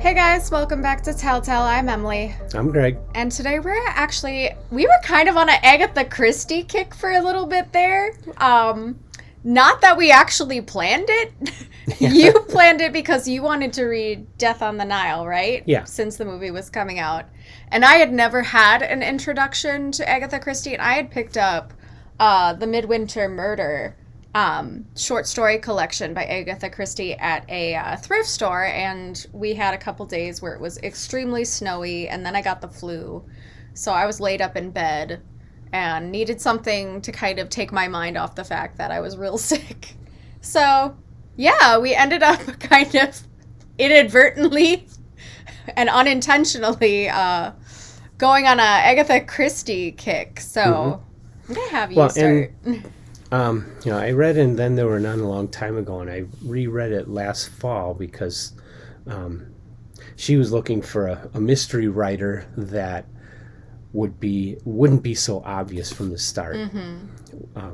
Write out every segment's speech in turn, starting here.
Hey guys, welcome back to Telltale. I'm Emily. I'm Greg. And today we were kind of on an Agatha Christie kick for a little bit there. Not that we actually planned it. You planned it because you wanted to read Death on the Nile, right? Yeah. Since the movie was coming out. And I had never had an introduction to Agatha Christie, and I had picked up the Midwinter Murder short story collection by Agatha Christie at a thrift store, and we had a couple days where it was extremely snowy, and then I got the flu, so I was laid up in bed and needed something to kind of take my mind off the fact that I was real sick. So yeah, we ended up kind of inadvertently and unintentionally going on a Agatha Christie kick. So I'm gonna have you start. I read And Then There Were None a long time ago, and I reread it last fall because she was looking for a mystery writer that wouldn't be so obvious from the start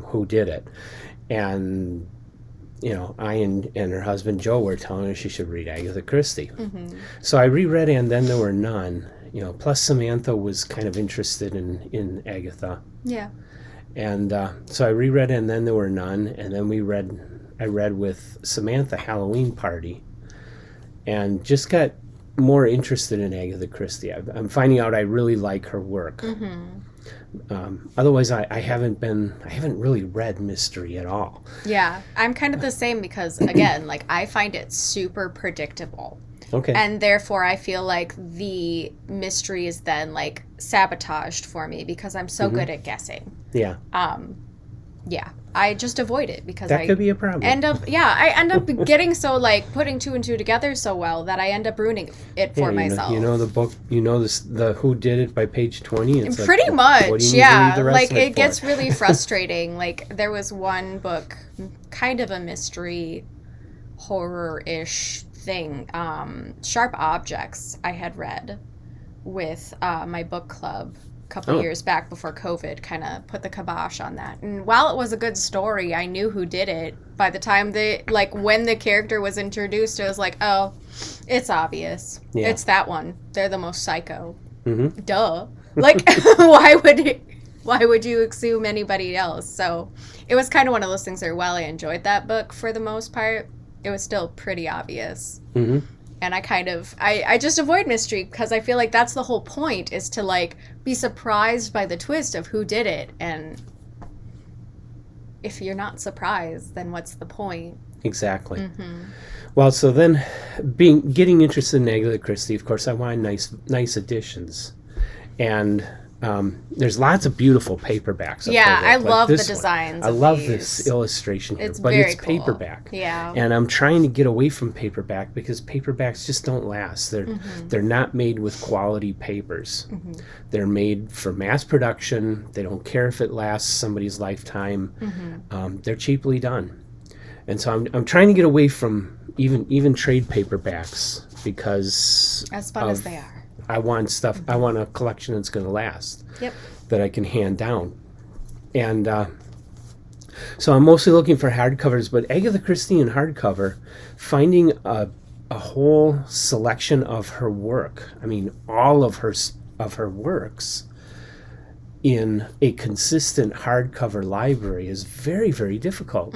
who did it. And I and her husband Joe were telling her she should read Agatha Christie. So I reread And Then There Were None. Plus Samantha was kind of interested in Agatha. Yeah. And so I reread And Then There Were None, and then I read with Samantha Halloween Party, and just got more interested in Agatha Christie. I'm finding out I really like her work. Otherwise, I haven't really read mystery at all. Yeah, I'm kind of the same because, again, I find it super predictable. Okay. And therefore, I feel like the mystery is then, sabotaged for me because I'm so good at guessing. Yeah. Yeah, I just avoid it because that could be a problem. I end up getting so, putting two and two together so well that I end up ruining it for myself. The book, the Who Did It by page 20? It's pretty much, what do you need to read the rest of it for? gets really frustrating. There was one book, kind of a mystery, horror-ish thing, Sharp Objects, I had read with my book club a couple years back before COVID kind of put the kibosh on that. And while it was a good story, I knew who did it. By the time when the character was introduced, it was like, oh, it's obvious. Yeah. It's that one. They're the most psycho. Duh. Why would you assume anybody else? So it was kind of one of those things where while I enjoyed that book for the most part, it was still pretty obvious. And I just avoid mystery because I feel like that's the whole point, is to be surprised by the twist of who did it. And if you're not surprised, then what's the point? Exactly. Well, so then getting interested in Agatha Christie, of course, I wanted nice editions. And there's lots of beautiful paperbacks. Yeah, I love the designs. I love this illustration here, but it's paperback. Yeah, and I'm trying to get away from paperback because paperbacks just don't last. They're not made with quality papers. They're made for mass production. They don't care if it lasts somebody's lifetime. They're cheaply done, and so I'm trying to get away from even trade paperbacks because as fun as they are. I want a collection that's going to last. Yep. That I can hand down. And so I'm mostly looking for hardcovers, but Agatha Christie in hardcover, finding a whole selection of her work, all of her works in a consistent hardcover library is very, very difficult.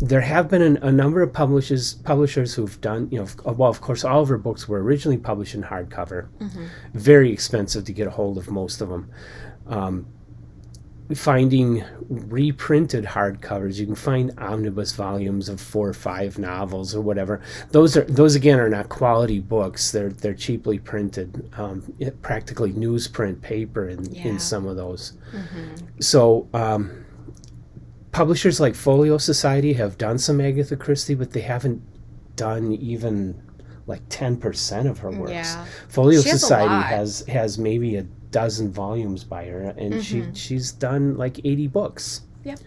There have been a number of publishers who've done, of course, all of her books were originally published in hardcover. Very expensive to get a hold of most of them. Finding reprinted hardcovers, you can find omnibus volumes of 4 or 5 novels or whatever. Those again are not quality books. They're cheaply printed, practically newsprint paper in some of those. So publishers like Folio Society have done some Agatha Christie, but they haven't done even 10% of her works. Yeah. Folio Society has maybe a dozen volumes by her, and she's done 80 books. Yep.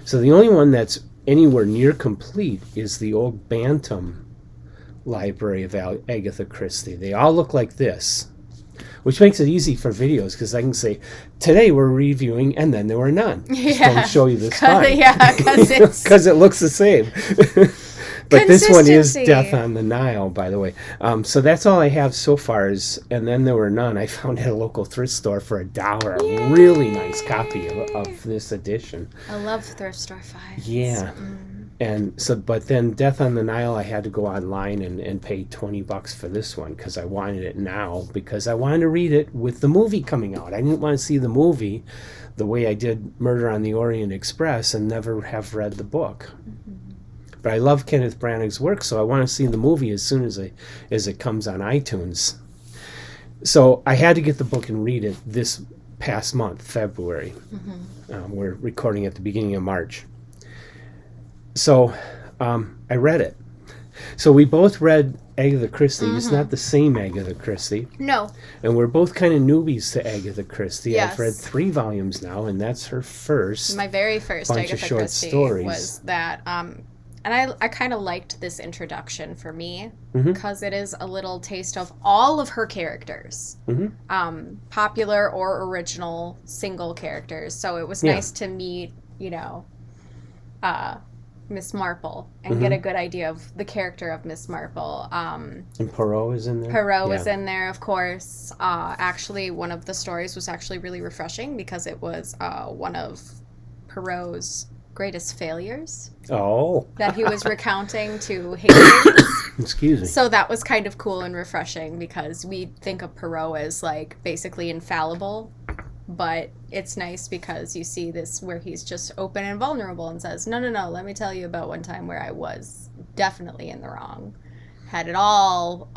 So the only one that's anywhere near complete is the old Bantam library of Agatha Christie. They all look like this, which makes it easy for videos because I can say, today we're reviewing And Then There Were None. Just don't show you the spine. Yeah, because it looks the same. But this one is Consistency. Death on the Nile, by the way. So that's all I have so far. And then there were none. I found at a local thrift store for $1 a really nice copy of this edition. I love thrift store finds. Yeah. And so, but then Death on the Nile, I had to go online and pay $20 for this one because I wanted it now, because I wanted to read it with the movie coming out. I didn't want to see the movie the way I did Murder on the Orient Express and never have read the book. But I love Kenneth Branagh's work, so I want to see the movie as soon as it comes on iTunes. So I had to get the book and read it this past month, February. We're recording at the beginning of March. So I read it. So we both read Agatha Christie. It's not the same Agatha Christie. No. And we're both kind of newbies to Agatha Christie. Yes. I've read 3 volumes now, and that's her first. My very first bunch Agatha of short Christie stories. was that. And I kind of liked this introduction for me because it is a little taste of all of her characters. Popular or original single characters. So it was nice to meet, Miss Marple and get a good idea of the character of Miss Marple. And Poirot is in there? Poirot was in there, of course. Actually, one of the stories was actually really refreshing because it was one of Poirot's greatest failures. Oh. That he was recounting to Hastings. Excuse me. So that was kind of cool and refreshing because we think of Poirot as like basically infallible. But it's nice because you see this where he's just open and vulnerable and says, no, let me tell you about one time where I was definitely in the wrong. Had it all,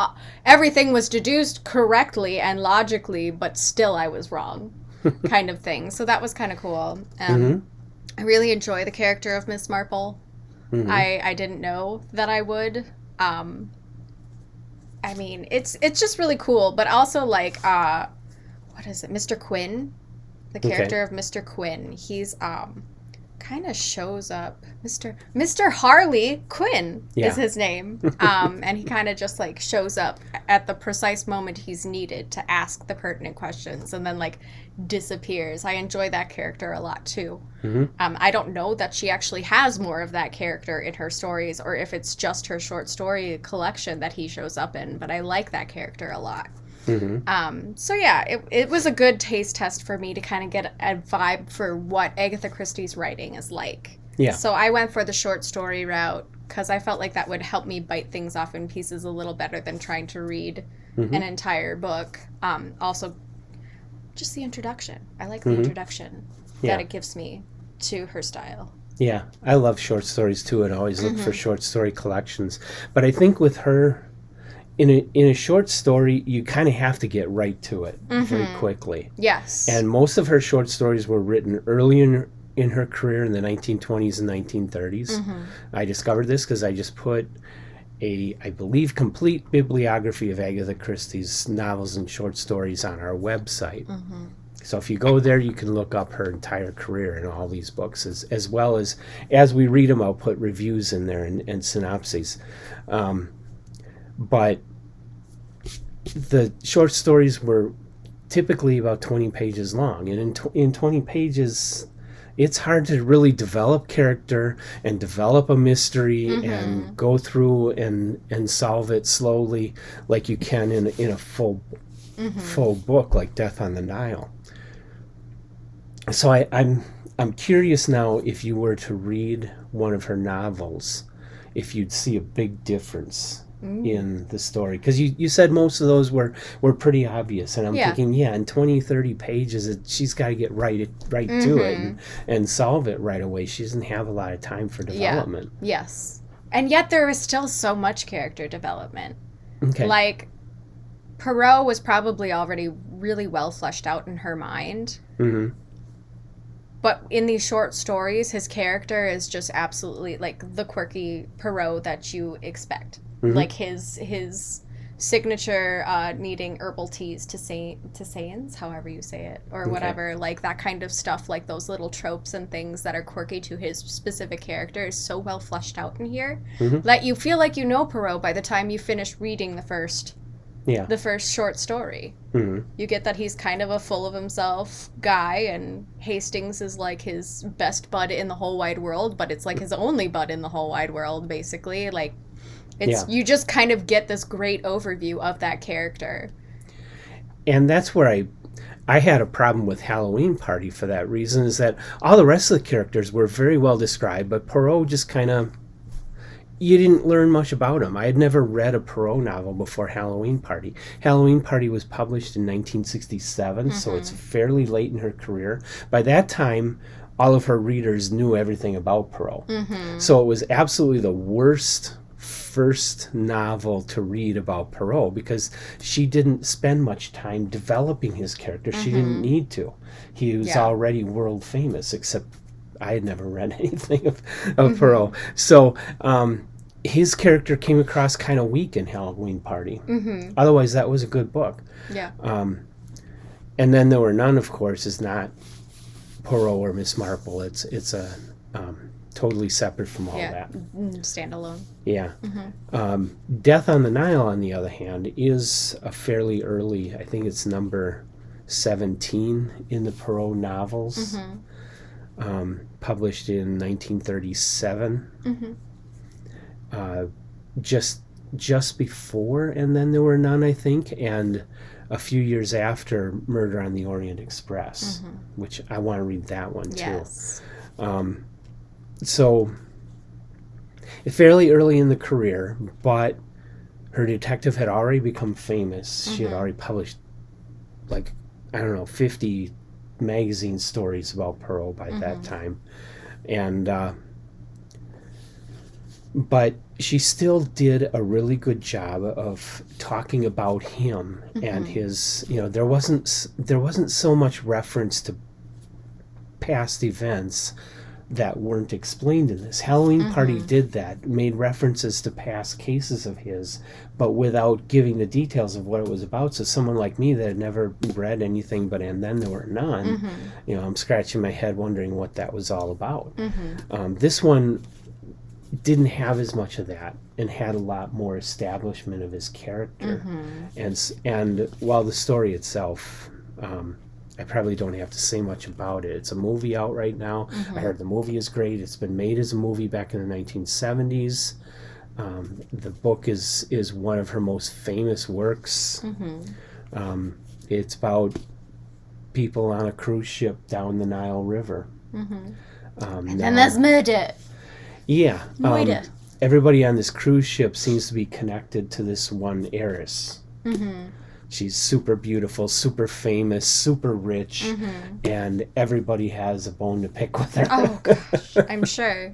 everything was deduced correctly and logically, but still I was wrong, kind of thing. So that was kind of cool. I really enjoy the character of Miss Marple. I didn't know that I would. I mean, it's just really cool, but also like, what is it, Mr. Quinn? The character of Mr. Quinn, he's kind of shows up. Mr. Harley Quinn is his name. And he kind of just like shows up at the precise moment he's needed to ask the pertinent questions and then like disappears. I enjoy that character a lot too. I don't know that she actually has more of that character in her stories or if it's just her short story collection that he shows up in, but I like that character a lot. So yeah, it was a good taste test for me to kind of get a vibe for what Agatha Christie's writing is like. Yeah. So I went for the short story route because I felt like that would help me bite things off in pieces a little better than trying to read an entire book. Also, just the introduction. I like the introduction that it gives me to her style. Yeah, I love short stories too, and always look for short story collections. But I think with her, in a short story, you kind of have to get right to it very quickly. Yes. And most of her short stories were written early in her career in the 1920s and 1930s. I discovered this because I just put I believe, complete bibliography of Agatha Christie's novels and short stories on our website. So if you go there, you can look up her entire career in all these books, as well as we read them, I'll put reviews in there and synopses. But the short stories were typically about 20 pages long. And in 20 pages, it's hard to really develop character and develop a mystery and go through and solve it slowly like you can in a full book like Death on the Nile. So I'm curious now, if you were to read one of her novels, if you'd see a big difference in the story, because you said most of those were pretty obvious, and I'm thinking, in 20, 30 pages, she's got to get right to it and solve it right away. She doesn't have a lot of time for development. Yes. And yet there is still so much character development. Okay. Like, Poirot was probably already really well fleshed out in her mind. But in these short stories, his character is just absolutely like the quirky Poirot that you expect. Like his signature needing herbal teas to sayings, however you say it, or whatever, like that kind of stuff, like those little tropes and things that are quirky to his specific character is so well fleshed out in here that you feel like you know Poirot by the time you finish reading the first Yeah. the first short story. Mm-hmm. You get that he's kind of a full of himself guy, and Hastings is like his best bud in the whole wide world, but it's like his only bud in the whole wide world, basically. Like, it's you just kind of get this great overview of that character. And that's where I had a problem with Halloween Party for that reason, is that all the rest of the characters were very well described, but Poirot just kind of, you didn't learn much about him. I had never read a Poirot novel before Halloween Party. Halloween Party was published in 1967, so it's fairly late in her career. By that time, all of her readers knew everything about Poirot. So it was absolutely the worst first novel to read about Poirot, because she didn't spend much time developing his character. She didn't need to. He was already world famous, except I had never read anything of Poirot. So his character came across kind of weak in Halloween Party. Otherwise, that was a good book. Yeah. And then There Were None, of course, is not Poirot or Miss Marple. It's a totally separate from all that. Standalone. Yeah. Death on the Nile, on the other hand, is a fairly early, I think it's number 17 in the Poirot novels, published in 1937. Just before And Then There Were None, I think, and a few years after Murder on the Orient Express, which I want to read that one too. Yes. So, fairly early in the career, but her detective had already become famous. She had already published, like, I don't know, 50 magazine stories about Poirot by that time. And, but she still did a really good job of talking about him and his, there wasn't so much reference to past events that weren't explained in this. Halloween Party did that, made references to past cases of his, but without giving the details of what it was about. So someone like me that had never read anything but And Then There Were None, I'm scratching my head wondering what that was all about. This one didn't have as much of that and had a lot more establishment of his character. And while the story itself, I probably don't have to say much about it. It's a movie out right now. I heard the movie is great. It's been made as a movie back in the 1970s. The book is one of her most famous works. It's about people on a cruise ship down the Nile River. And there's murder. Yeah. Murder. Everybody on this cruise ship seems to be connected to this one heiress. She's super beautiful, super famous, super rich, and everybody has a bone to pick with her. Oh, gosh. I'm sure.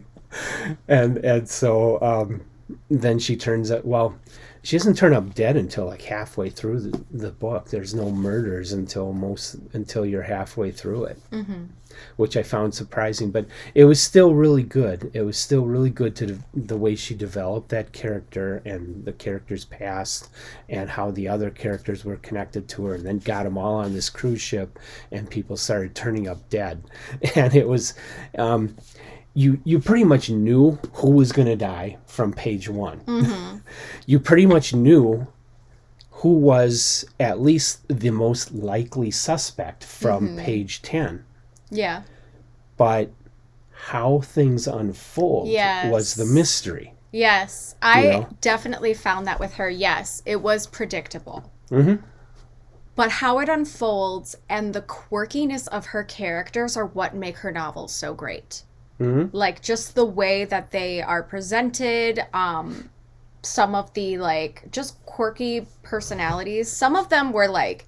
And so then she turns out, well, she doesn't turn up dead until like halfway through the book. There's no murders until you're halfway through it, which I found surprising. But it was still really good. It was still really good to the way she developed that character and the character's past and how the other characters were connected to her, and then got them all on this cruise ship, and people started turning up dead. And it was... You pretty much knew who was going to die from page 1. You pretty much knew who was at least the most likely suspect from page 10. Yeah. But how things unfold was the mystery. Yes. I definitely found that with her. Yes, it was predictable. But how it unfolds and the quirkiness of her characters are what make her novels so great. Like, just the way that they are presented, some of the, like, just quirky personalities. Some of them were, like,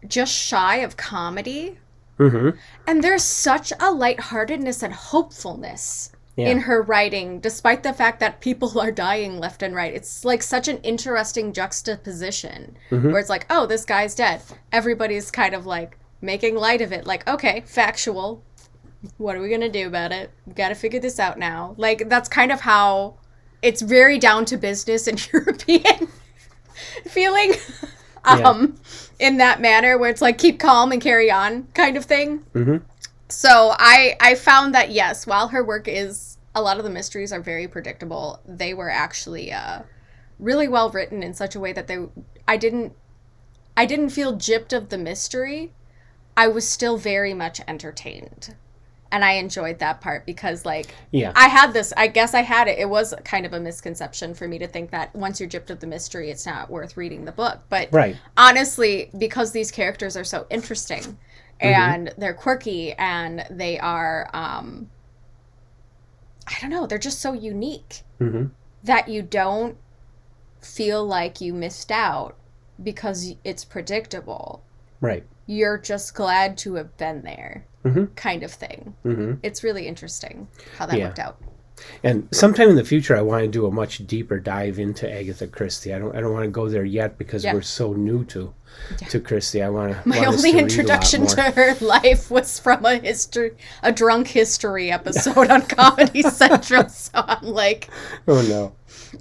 just shy of comedy. And there's such a lightheartedness and hopefulness in her writing, despite the fact that people are dying left and right. It's, like, such an interesting juxtaposition, where it's like, oh, this guy's dead. Everybody's kind of, like, making light of it. Like, okay, factual. What are we going to do about it? We've got to figure this out now. Like, that's kind of how it's very down to business and European feeling in that manner, where it's like, keep calm and carry on kind of thing. So I found that, yes, while her work is, a lot of the mysteries are very predictable, they were actually really well written in such a way that I didn't feel gypped of the mystery. I was still very much entertained. And I enjoyed that part because, like, Yeah. I guess I had it. It was kind of a misconception for me to think that once you're gypped of the mystery, it's not worth reading the book. But Right. honestly, because these characters are so interesting and they're quirky and they are, I don't know, they're just so unique that you don't feel like you missed out because it's predictable. Right. You're just glad to have been there, kind of thing. It's really interesting how that worked out. And sometime in the future, I want to do a much deeper dive into Agatha Christie. I don't want to go there yet because we're so new to Christie. I want to. My only introduction to her life was from a drunk history episode on Comedy Central. So I'm like, oh no.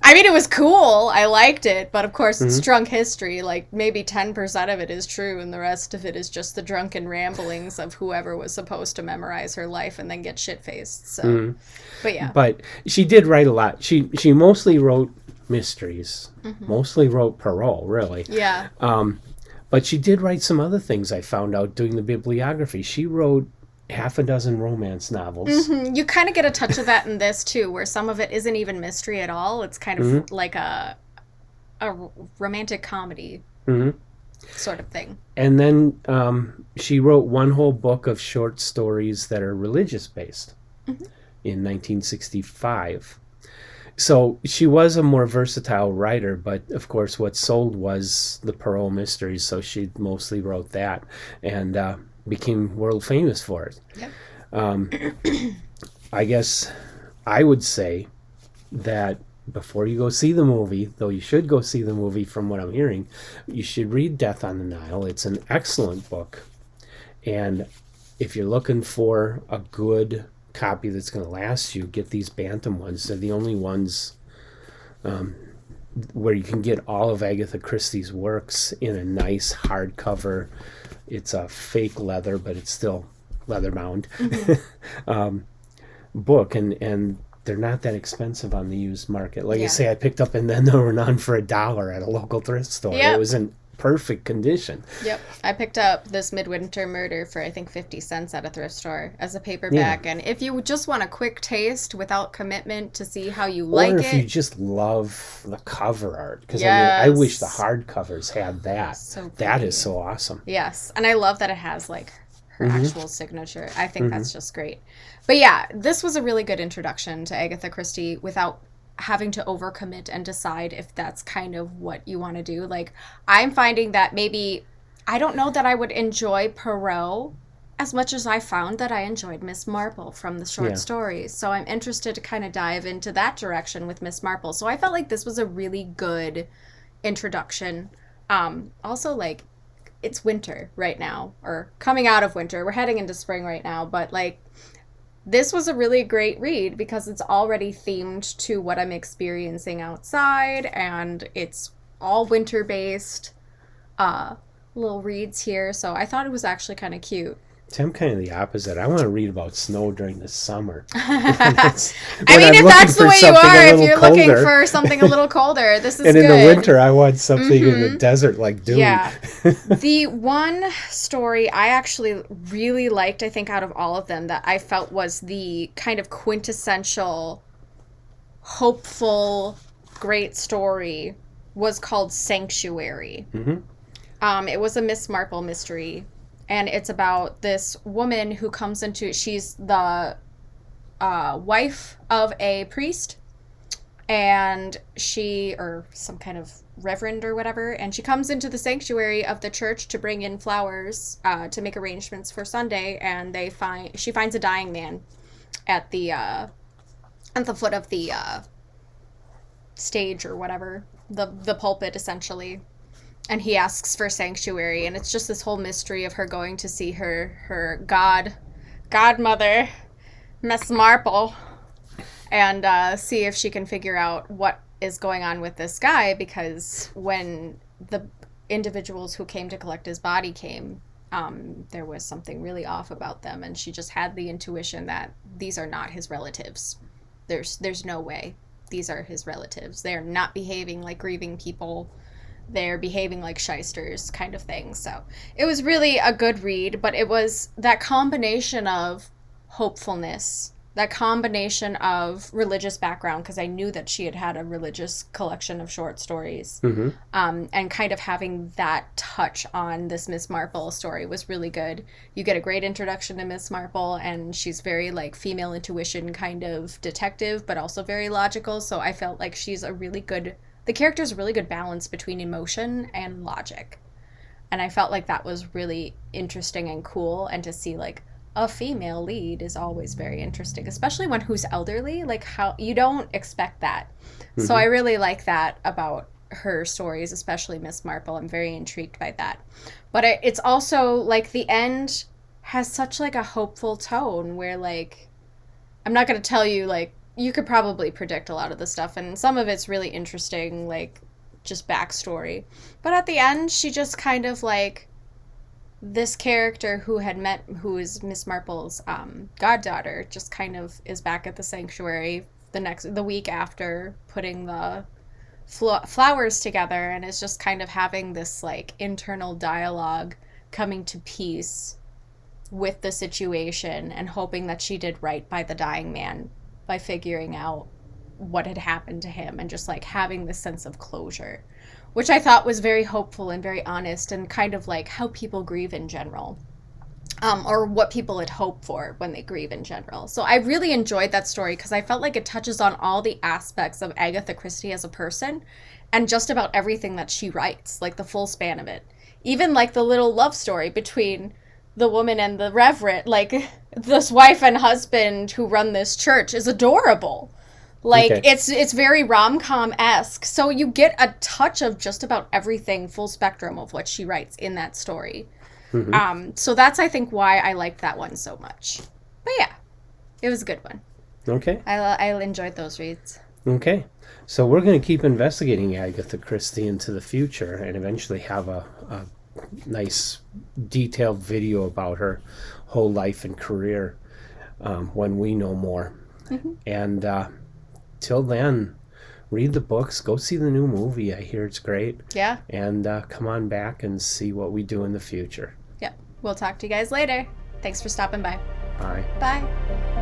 I mean, it was cool. I liked it, but of course, it's drunk history. Like, maybe 10% of it is true, and the rest of it is just the drunken ramblings of whoever was supposed to memorize her life and then get shit-faced. So, but yeah. But she did write a lot. She mostly wrote mysteries, mostly wrote Perrault, really. Yeah. But she did write some other things. I found out doing the bibliography. She wrote half a dozen romance novels. You kind of get a touch of that in this too, where some of it isn't even mystery at all. It's kind of like a romantic comedy sort of thing. And then she wrote one whole book of short stories that are religious based in 1965. So she was a more versatile writer, but of course what sold was the Perrault mysteries, so she mostly wrote that. And became world famous for it. Yep. I guess I would say that before you go see the movie, though you should go see the movie from what I'm hearing, you should read Death on the Nile. It's an excellent book. And if you're looking for a good copy that's going to last you, get these Bantam ones. They're the only ones where you can get all of Agatha Christie's works in a nice hardcover. It's a fake leather, but it's still leather bound book, and they're not that expensive on the used market. Like I say, I picked up and then there were none for $1 at a local thrift store. Yep. It was in perfect condition. Yep. I picked up this Midwinter Murder for I think 50 cents at a thrift store as a paperback. And if you just want a quick taste without commitment to see how you like it. Or if you just love the cover art. Because I wish the hardcovers had that. So that is so awesome. Yes. And I love that it has like her actual signature. I think that's just great. But yeah, this was a really good introduction to Agatha Christie without having to overcommit and decide if that's kind of what you want to do. Like, I'm finding that maybe, I don't know that I would enjoy Perrault as much as I found that I enjoyed Miss Marple from the short stories. So I'm interested to kind of dive into that direction with Miss Marple. So I felt like this was a really good introduction. Also, like, it's winter right now, or coming out of winter. We're heading into spring right now, but like, this was a really great read because it's already themed to what I'm experiencing outside, and it's all winter-based little reads here, so I thought it was actually kind of cute. See, I'm kind of the opposite. I want to read about snow during the summer. I mean, if that's the way you are, if you're looking for something a little colder, this is good. And in the winter, I want something in the desert like Dune. Yeah. The one story I actually really liked, I think, out of all of them, that I felt was the kind of quintessential, hopeful, great story was called Sanctuary. It was a Miss Marple mystery. And it's about this woman who comes into, she's the wife of a priest, and or some kind of reverend or whatever, and she comes into the sanctuary of the church to bring in flowers to make arrangements for Sunday, and she finds a dying man at the foot of the stage or whatever, the pulpit essentially. And he asks for sanctuary, and it's just this whole mystery of her going to see her godmother, Miss Marple, and see if she can figure out what is going on with this guy, because when the individuals who came to collect his body came, there was something really off about them, and she just had the intuition that these are not his relatives. There's no way. these are his relatives. They're not behaving like grieving people. They're behaving like shysters, kind of thing. So it was really a good read, but it was that combination of hopefulness, that combination of religious background, because I knew that she had had a religious collection of short stories, and kind of having that touch on this Miss Marple story was really good. You get a great introduction to Miss Marple, and she's very like female intuition kind of detective, but also very logical. So I felt like she's a really good, the character's a really good balance between emotion and logic. And I felt like that was really interesting and cool, and to see like a female lead is always very interesting, especially one who's elderly. Like, how you don't expect that. So I really like that about her stories, especially Miss Marple. I'm very intrigued by that. But it's also like the end has such like a hopeful tone where like, I'm not going to tell you, like, you could probably predict a lot of the stuff, and some of it's really interesting, like just backstory. But at the end, she just kind of like, this character who is Miss Marple's goddaughter, just kind of is back at the sanctuary the week after putting the flowers together, and is just kind of having this like internal dialogue, coming to peace with the situation and hoping that she did right by the dying man by figuring out what had happened to him, and just like having this sense of closure, which I thought was very hopeful and very honest, and kind of like how people grieve in general, or what people had hoped for when they grieve in general. So I really enjoyed that story because I felt like it touches on all the aspects of Agatha Christie as a person, and just about everything that she writes, like the full span of it. Even like the little love story between the woman and the reverend, like this wife and husband who run this church, is adorable. Like, okay. It's very rom-com-esque. So you get a touch of just about everything, full spectrum of what she writes in that story. So that's, I think, why I liked that one so much. But yeah, it was a good one. Okay. I enjoyed those reads. Okay. So we're going to keep investigating Agatha Christie into the future, and eventually have a nice detailed video about her whole life and career when we know more. And till then, read the books, go see the new movie. I hear it's great. Yeah. And come on back and see what we do in the future. Yeah. We'll talk to you guys later. Thanks for stopping by. Bye. Bye.